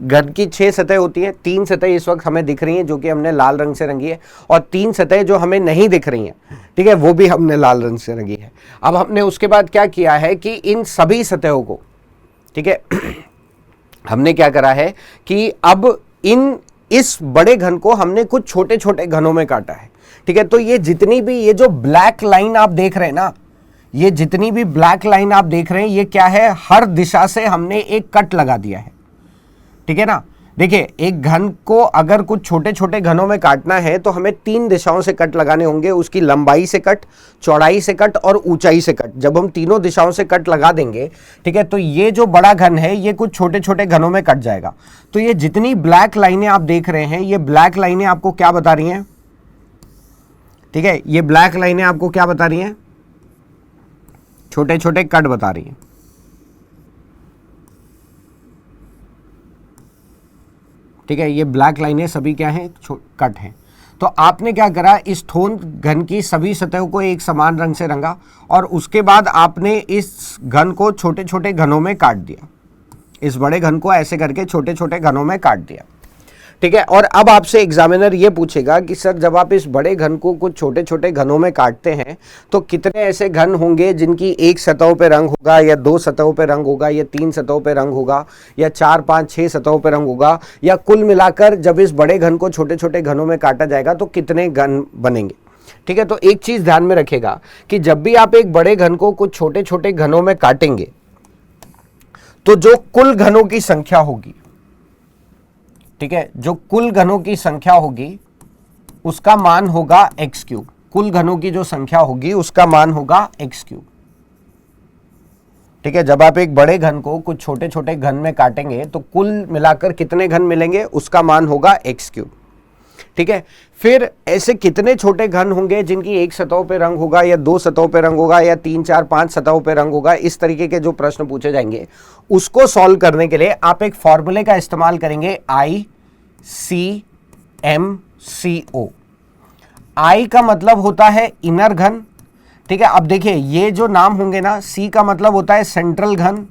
घन की 6 सतह होती हैं, 3 सतह इस वक्त हमें दिख रही हैं जो कि हमने लाल रंग से रंगी है, और 3 सतह जो हमें नहीं दिख रही हैं, ठीक है, वो भी हमने लाल रंग से रंगी है। अब हमने उसके बाद क्या किया है कि इन सभी सतहों को, ठीक है, हमने क्या करा है कि अब इस बड़े घन को हमने कुछ छोटे छोटे घनों में काटा है, ठीक है। तो ये जितनी भी ये जो ब्लैक लाइन आप देख रहे हैं ना, ये जितनी भी ब्लैक लाइन आप देख रहे हैं, ये क्या है, हर दिशा से हमने एक कट लगा दिया है, ठीक है ना। देखिए, एक घन को अगर कुछ छोटे छोटे घनों में काटना है तो हमें 3 दिशाओं से कट लगाने होंगे, उसकी लंबाई से कट, चौड़ाई से कट और ऊंचाई से कट। जब हम तीनों दिशाओं से कट लगा देंगे, ठीक है, तो ये जो बड़ा घन है ये कुछ छोटे छोटे घनों में कट जाएगा। तो ये जितनी ब्लैक लाइनें आप देख रहे हैं, ये ब्लैक लाइनें आपको क्या बता रही हैं, ठीक है, ये ब्लैक लाइनें आपको क्या बता रही हैं, छोटे छोटे कट बता रही हैं। ठीक है, ये ब्लैक लाइनें सभी क्या हैं, कट हैं। तो आपने क्या करा, इस ठोन घन की सभी सतहों को एक समान रंग से रंगा और उसके बाद आपने इस घन को छोटे छोटे घनों में काट दिया, इस बड़े घन को ऐसे करके छोटे छोटे घनों में काट दिया, ठीक है। और अब आपसे एग्जामिनर ये पूछेगा कि सर जब आप इस बड़े घन को कुछ छोटे छोटे घनों में काटते हैं तो कितने ऐसे घन होंगे जिनकी एक सतहों पे रंग होगा, या 2 सतहों पे रंग होगा, या 3 सतहों पे रंग होगा, या 4, 5, 6 सतहों पे रंग होगा, या कुल मिलाकर जब इस बड़े घन को छोटे छोटे घनों में काटा जाएगा तो कितने घन बनेंगे, ठीक है। तो एक चीज ध्यान में रखेगा कि जब भी आप एक बड़े घन को कुछ छोटे छोटे घनों में काटेंगे तो जो कुल घनों की संख्या होगी, ठीक है, जो कुल घनों की संख्या होगी उसका मान होगा एक्स क्यूब। कुल घनों की जो संख्या होगी उसका मान होगा एक्स क्यूब, ठीक है। जब आप एक बड़े घन को कुछ छोटे छोटे घन में काटेंगे तो कुल मिलाकर कितने घन मिलेंगे, उसका मान होगा एक्स क्यूब, ठीक है। फिर ऐसे कितने छोटे घन होंगे जिनकी एक सतहों पे रंग होगा, या 2 सतहों पे रंग होगा, या 3, 4, 5 सतहों पे रंग होगा, इस तरीके के जो प्रश्न पूछे जाएंगे उसको सॉल्व करने के लिए आप एक फॉर्मूले का इस्तेमाल करेंगे, ICMCO। I का मतलब होता है इनर घन, ठीक है। अब देखिए ये जो नाम होंगे ना, C का मतलब होता है सेंट्रल घन,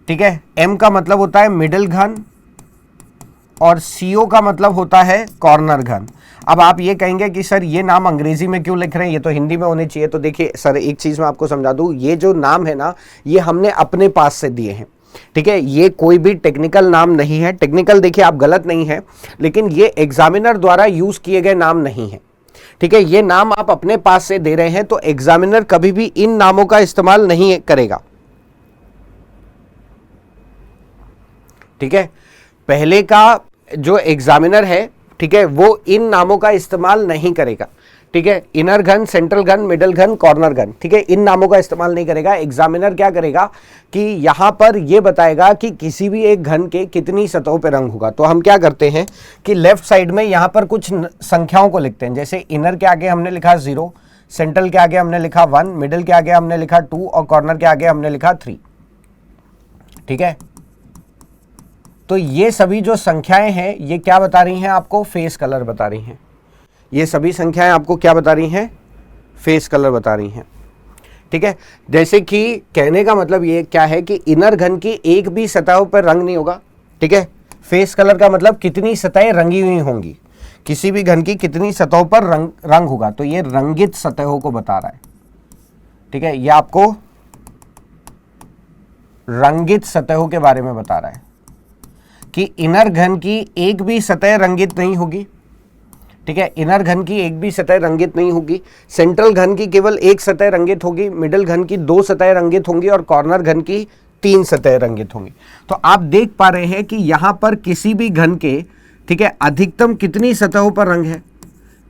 ठीक है, M का मतलब होता है मिडिल घन, और CO का मतलब होता है कॉर्नर घन। अब आप ये कहेंगे कि सर ये नाम अंग्रेजी में क्यों लिख रहे हैं, ये तो हिंदी में होने चाहिए। तो देखिए सर, एक चीज मैं आपको समझा दूं, ये जो नाम है ना, ये हमने अपने पास से दिए हैं, ठीक है। ये कोई भी टेक्निकल नाम नहीं है। टेक्निकल देखिए आप गलत नहीं है, लेकिन ये एग्जामिनर द्वारा यूज किए गए नाम नहीं है, ठीक है। ये नाम आप अपने पास से दे रहे हैं, तो एग्जामिनर कभी भी इन नामों का इस्तेमाल नहीं करेगा, ठीक है। पहले का जो एग्जामिनर है, ठीक है, वो इन नामों का इस्तेमाल नहीं करेगा, ठीक है। इनर घन, सेंट्रल घन, मिडल घन, कॉर्नर घन, ठीक है, इन नामों का इस्तेमाल नहीं करेगा। एग्जामिनर क्या करेगा कि यहां पर यह बताएगा कि किसी भी एक घन के कितनी सतहों पे रंग होगा। तो हम क्या करते हैं कि लेफ्ट साइड में यहां पर कुछ संख्याओं को लिखते हैं, जैसे इनर के आगे हमने लिखा 0, सेंट्रल के आगे हमने लिखा 1, मिडल के आगे हमने लिखा 2 और कॉर्नर के आगे हमने लिखा 3, ठीक है। तो ये सभी जो संख्याएं हैं ये क्या बता रही हैं आपको, फेस कलर बता रही हैं। ये सभी संख्याएं आपको क्या बता रही हैं, फेस कलर बता रही हैं, ठीक है। जैसे कि कहने का मतलब ये क्या है कि इनर घन की एक भी सतहों पर रंग नहीं होगा, ठीक है। फेस कलर का मतलब कितनी सतहें रंगी हुई होंगी, किसी भी घन की कितनी सतहों पर रंग होगा, तो ये रंगित सतहों को बता रहा है, ठीक है। ये आपको रंगित सतहों के बारे में बता रहा है कि इनर घन की एक भी सतह रंगित नहीं होगी, ठीक है। इनर घन की एक भी सतह रंगित नहीं होगी, सेंट्रल घन की केवल एक सतह रंगित होगी, मिडिल घन की 2 सतह रंगित होंगी और कॉर्नर घन की 3 सतह रंगित होंगी। तो आप देख पा रहे हैं कि यहां पर किसी भी घन के, ठीक है, अधिकतम कितनी सतहों पर रंग है,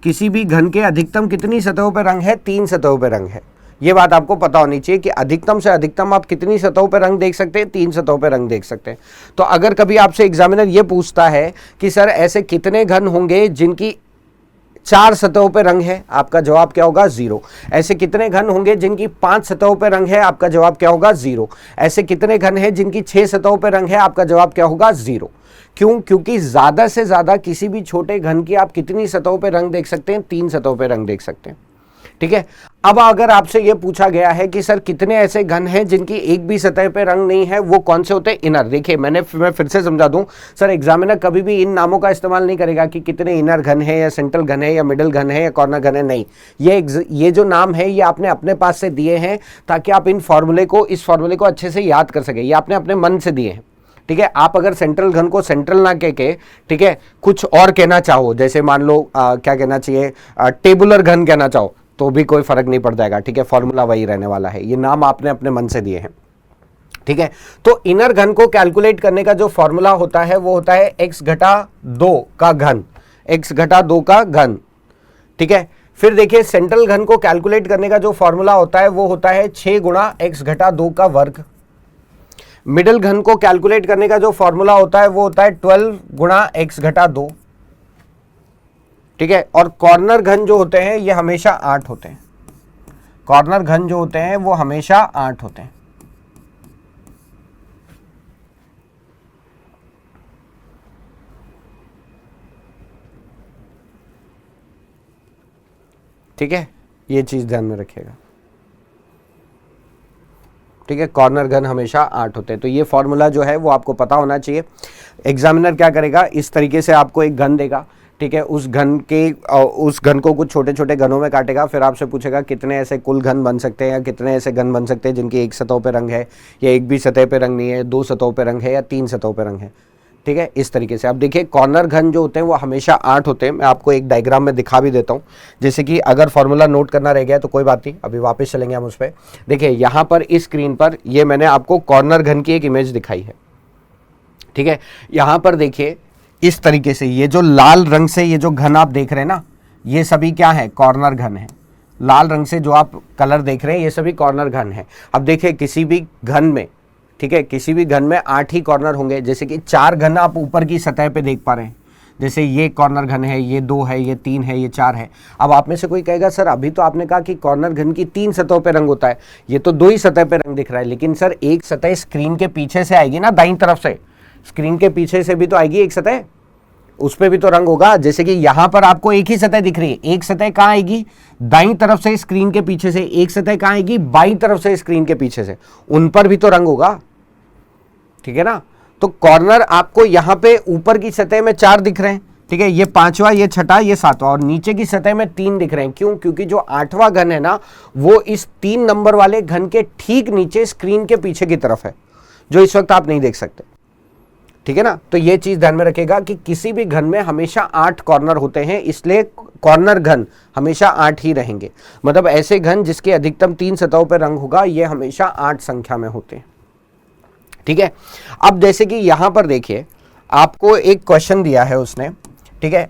किसी भी घन के अधिकतम कितनी सतहों पर रंग है, 3 सतहों पर रंग है। ये बात आपको पता होनी चाहिए कि अधिकतम से अधिकतम आप कितनी सतहों पर रंग देख सकते हैं, 3 सतहों पर रंग देख सकते हैं। तो अगर कभी आपसे एग्जामिनर ये पूछता है कि सर ऐसे कितने घन होंगे जिनकी 4 सतहों पे रंग है, आपका जवाब क्या होगा, 0। ऐसे कितने घन होंगे जिनकी 5 सतहों पे रंग है, आपका जवाब क्या होगा, 0। ऐसे कितने घन है जिनकी 6 सतहों पे रंग है, आपका जवाब क्या होगा, 0। क्यों? क्योंकि ज्यादा से ज्यादा किसी भी छोटे घन की आप कितनी सतहों पे रंग देख सकते हैं, 3 सतहों पे रंग देख सकते हैं, ठीक है। अब अगर आपसे यह पूछा गया है कि सर कितने ऐसे घन हैं जिनकी एक भी सतह पे रंग नहीं है, वो कौन से होते हैं? इनर। देखिए मैं फिर से समझा दूं, सर एग्जामिनर कभी भी इन नामों का इस्तेमाल नहीं करेगा कि कितने इनर घन है या सेंट्रल घन है या मिडिल घन है या कॉर्नर घन है, नहीं। ये जो नाम है ये आपने अपने पास से दिए हैं ताकि आप इस फॉर्मूले को अच्छे से याद कर सके। ये आपने अपने मन से दिए हैं, ठीक है। आप अगर सेंट्रल घन को सेंट्रल ना कह के, ठीक है, कुछ और कहना चाहो, जैसे मान लो क्या कहना चाहिए, टेबुलर घन कहना चाहो, तो भी कोई फर्क नहीं पड़ जाएगा, ठीक है। फॉर्मूला वही रहने वाला है। ये नाम आपने अपने मन से दिए हैं, ठीक है। तो इनर घन को कैलकुलेट करने का जो फॉर्मूला होता है वो होता है x घटा 2 का घन, x घटा 2 का घन, ठीक है। फिर देखिए सेंट्रल घन को कैलकुलेट करने का जो फॉर्मूला होता है वो होता है 6 गुणा x घटा 2 का वर्ग। मिडिल घन को कैलकुलेट करने का जो फॉर्मूला होता है वो होता है 12 गुणा x घटा 2, ठीक है। और कॉर्नर घन जो होते हैं ये हमेशा 8 होते हैं। कॉर्नर घन जो होते हैं वो हमेशा 8 होते हैं, ठीक है। ये चीज ध्यान में रखिएगा, ठीक है। कॉर्नर घन हमेशा 8 होते हैं। तो ये फॉर्मूला जो है वो आपको पता होना चाहिए। एग्जामिनर क्या करेगा, इस तरीके से आपको एक घन देगा, ठीक है। उस घन को कुछ छोटे छोटे घनों में काटेगा, फिर आपसे पूछेगा कितने ऐसे कुल घन बन सकते हैं या कितने ऐसे घन बन सकते हैं जिनकी एक सतह पे रंग है या एक भी सतह पे रंग नहीं है, 2 सतहों पे रंग है या 3 सतहों पे रंग है, ठीक है। इस तरीके से आप देखिए कॉर्नर घन जो होते हैं वो हमेशा 8 होते हैं। मैं आपको एक डायग्राम में दिखा भी देता हूं, जैसे कि अगर फॉर्मूला नोट करना रह गया तो कोई बात नहीं, अभी वापस चलेंगे हम उस पर। देखिए यहां पर इस स्क्रीन पर ये मैंने आपको कॉर्नर घन की एक इमेज दिखाई है, ठीक है। यहां पर देखिए इस तरीके से ये जो लाल रंग से ये जो घन आप देख रहे हैं ना, ये सभी क्या है, कॉर्नर घन है। लाल रंग से जो आप कलर देख रहे हैं ये सभी कॉर्नर घन है। अब देखिए किसी भी घन में, ठीक है, किसी भी घन में 8 ही कॉर्नर होंगे। जैसे कि 4 घन आप ऊपर की सतह पे देख पा रहे हैं, जैसे ये कॉर्नर घन है, ये 2 है, ये 3 है, ये 4 है। अब आप में से कोई कहेगा सर अभी तो आपने कहा कि कॉर्नर घन की 3 सतहों पे रंग होता है, ये तो 2 ही सतह पे रंग दिख रहा है। लेकिन सर एक सतह स्क्रीन के पीछे से आएगी ना, दाईं तरफ से, स्क्रीन के पीछे से भी तो आएगी एक सतह, उस पे भी तो रंग होगा। जैसे कि यहां पर आपको एक ही सतह दिख रही है, एक सतह कहां आएगी, दाईं तरफ से स्क्रीन के पीछे से, एक सतह कहां आएगी, बाईं तरफ से स्क्रीन के पीछे से, उन पर भी तो रंग होगा, ठीक है ना। तो कॉर्नर आपको यहां पे ऊपर की सतह में 4 दिख रहे हैं, ठीक है, ये 5वां, ये 6ठा, ये 7वां, और नीचे की सतह में 3 दिख रहे हैं। क्यों? क्योंकि जो 8वां घन है ना वो इस 3 नंबर वाले घन के ठीक नीचे स्क्रीन के पीछे की तरफ है, जो इस वक्त आप नहीं देख सकते, ठीक है ना। तो ये चीज ध्यान में रखेगा कि किसी भी घन में हमेशा 8 कॉर्नर होते हैं, इसलिए कॉर्नर घन हमेशा 8 ही रहेंगे। मतलब ऐसे घन जिसके अधिकतम 3 सतहों पर रंग होगा ये हमेशा 8 संख्या में होते हैं, ठीक है। अब जैसे कि यहां पर देखिए आपको एक क्वेश्चन दिया है उसने, ठीक है।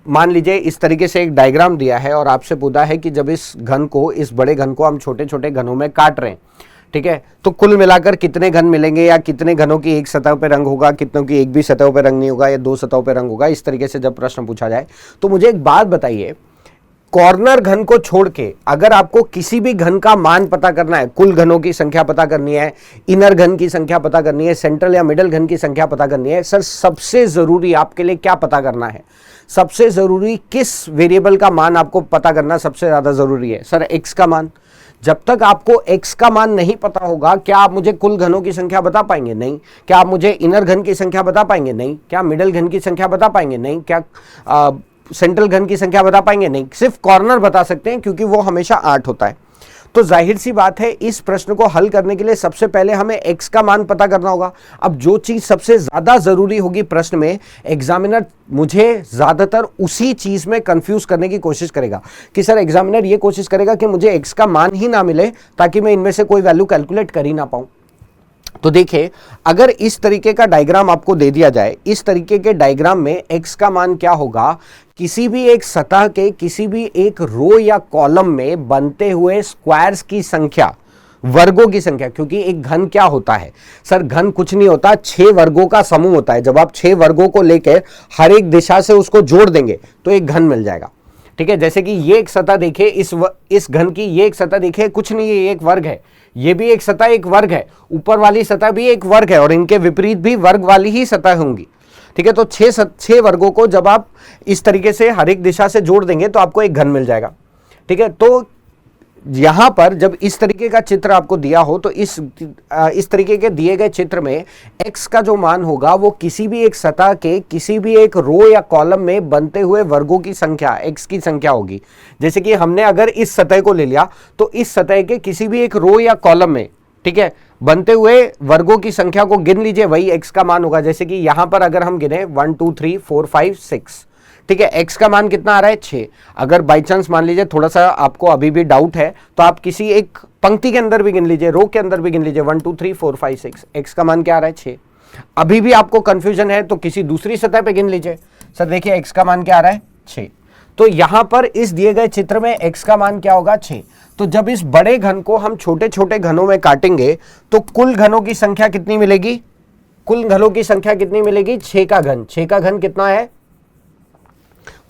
मान लीजिए इस तरीके से एक डायग्राम दिया है और आपसे पूछा है कि जब इस बड़े घन को हम छोटे छोटे घनों में काट रहे हैं, ठीक है, तो कुल मिलाकर कितने घन मिलेंगे या कितने घनों की एक सतह पे रंग होगा, कितनों की एक भी सतह पे रंग नहीं होगा या 2 सतहों पे रंग होगा। इस तरीके से जब प्रश्न पूछा जाए तो मुझे एक बात बताइए, कॉर्नर घन को छोड़ के अगर आपको किसी भी घन का मान पता करना है, कुल घनों की संख्या पता करनी है, इनर घन की संख्या पता करनी है, सेंट्रल या मिडिल घन की संख्या पता करनी है, सर सबसे जरूरी आपके लिए क्या पता करना है? सबसे जरूरी किस वेरिएबल का मान आपको पता करना सबसे ज्यादा जरूरी है? सर एक्स का मान। जब तक आपको x का मान नहीं पता होगा, क्या आप मुझे कुल घनों की संख्या बता पाएंगे? नहीं। क्या आप मुझे इनर घन की संख्या बता पाएंगे? नहीं। क्या मिडिल घन की संख्या बता पाएंगे? नहीं। क्या सेंट्रल घन की संख्या बता पाएंगे? नहीं। सिर्फ कॉर्नर बता सकते हैं क्योंकि वो हमेशा 8 होता है। तो जाहिर सी बात है इस प्रश्न को हल करने के लिए सबसे पहले हमें x का मान पता करना होगा। अब जो चीज सबसे ज्यादा जरूरी होगी प्रश्न में, एग्जामिनर मुझे ज्यादातर उसी चीज में कंफ्यूज करने की कोशिश करेगा कि सर एग्जामिनर ये कोशिश करेगा कि मुझे x का मान ही ना मिले ताकि मैं इनमें से कोई वैल्यू कैलकुलेट कर ही ना पाऊं। तो देखिए अगर इस तरीके का डायग्राम आपको दे दिया जाए, इस तरीके के डायग्राम में x का मान क्या होगा, किसी भी एक सतह के किसी भी एक रो या कॉलम में बनते हुए स्क्वायर्स की संख्या, वर्गों की संख्या। क्योंकि एक घन क्या होता है सर, घन कुछ नहीं होता, 6 वर्गों का समूह होता है। जब आप 6 वर्गों को लेकर हर एक दिशा से उसको जोड़ देंगे तो एक घन मिल जाएगा, ठीक है। जैसे कि ये एक सतह देखिए, इस घन की ये एक सतह देखिए, कुछ नहीं है, ये एक वर्ग है, ये भी एक सतह एक वर्ग है, ऊपर वाली सतह भी एक वर्ग है और इनके विपरीत भी वर्ग वाली ही सतह होंगी, ठीक है। तो 6 वर्गों को जब आप इस तरीके से हर एक दिशा से जोड़ देंगे तो आपको एक घन मिल जाएगा, ठीक है। तो यहां पर जब इस तरीके का चित्र आपको दिया हो तो इस तरीके के दिए गए चित्र में x का जो मान होगा वो किसी भी एक सतह के किसी भी एक रो या कॉलम में बनते हुए वर्गों की संख्या x की संख्या होगी। जैसे कि हमने अगर इस सतह को ले लिया तो इस सतह के किसी भी एक रो या कॉलम में, ठीक है, बनते हुए वर्गों की संख्या को गिन लीजिए, वही x का मान होगा। जैसे कि यहां पर अगर हम गिने 1 2 3 4 5 6, ठीक है, x का मान कितना आ रहा है 6। अगर बाई चांस मान लीजिए थोड़ा सा आपको अभी भी डाउट है तो आप किसी एक पंक्ति के अंदर भी गिन लीजिए, रो के अंदर भी गिन लीजिए, 1 2 3 4 5 6, x का मान क्या आ रहा है 6। अभी भी आपको कंफ्यूजन है तो किसी दूसरी सतह पे गिन लीजिए। सर देखिए x का मान क्या आ रहा है 6, तो यहां पर इस दिए गए चित्र में x का मान क्या होगा 6। तो जब इस बड़े घन को हम छोटे छोटे घनों में काटेंगे तो कुल घनों की संख्या कितनी मिलेगी? कुल घनों की संख्या कितनी मिलेगी? 6 का घन। 6 का घन कितना है?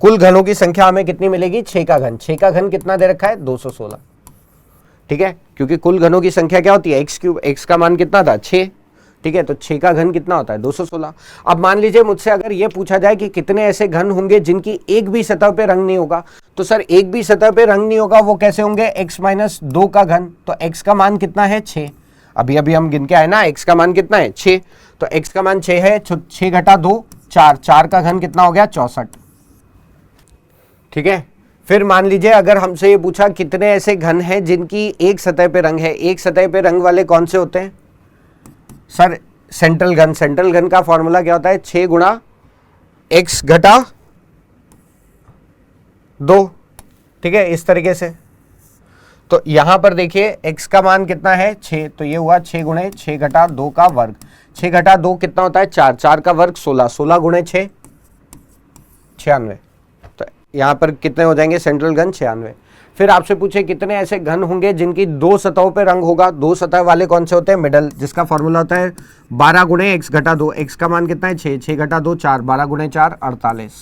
कुल घनों की संख्या हमें कितनी मिलेगी? 6 का घन। 6 का घन कितना दे रखा है? 216, ठीक है, क्योंकि कुल घनों की संख्या क्या होती है? x cube. x का मान कितना था? 6, ठीक है, तो 6 का घन कितना होता है? 216। अब मान लीजिए मुझसे अगर यह पूछा जाए कि कितने ऐसे घन होंगे जिनकी एक भी सतह पे रंग नहीं होगा, तो सर एक भी सतह पे रंग नहीं होगा वो कैसे होंगे? x माइनस 2 का घन। तो x का मान कितना है? 6। अभी अभी हम गिन के आए ना, x का मान कितना है? 6। तो x का मान 6 है, 6 घटा 2 4, 4 का घन कितना हो गया? 64, ठीक है। फिर मान लीजिए अगर हमसे ये पूछा कितने ऐसे घन हैं जिनकी एक सतह पे रंग है। एक सतह पे रंग वाले कौन से होते हैं? सर सेंट्रल घन। सेंट्रल घन का फॉर्मूला क्या होता है? 6 गुणा x घटा 2, ठीक है, इस तरीके से। तो यहां पर देखिए x का मान कितना है? 6, तो ये हुआ 6 गुणे 6 घटा 2 का वर्ग। 6 घटा 2 कितना होता है? 4, 4 का वर्ग 16, 16 गुणे 6 96। तो यहां पर कितने हो जाएंगे सेंट्रल घन? 96। फिर आपसे पूछे कितने ऐसे घन होंगे जिनकी दो सतहों पे रंग होगा। दो सतह वाले कौन से होते हैं? मिडल, जिसका फॉर्मूला होता है 12 गुणे x घटा 2। x का मान कितना है? 6, 6 घटा 2 4, 12 गुणे 4 48,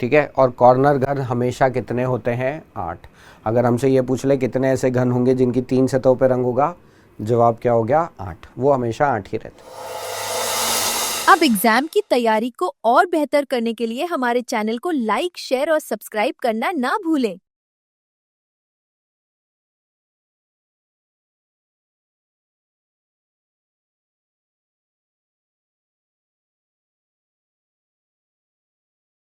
ठीक है। और कॉर्नर घन हमेशा कितने होते हैं? 8। अगर हमसे ये पूछ ले कितने ऐसे घन होंगे जिनकी 3 सतहों पे रंग होगा, जवाब क्या हो गया? 8। वो हमेशा 8 ही रहते। अब एग्जाम की तैयारी को और बेहतर करने के लिए हमारे चैनल को लाइक, शेयर और सब्सक्राइब करना ना भूलें।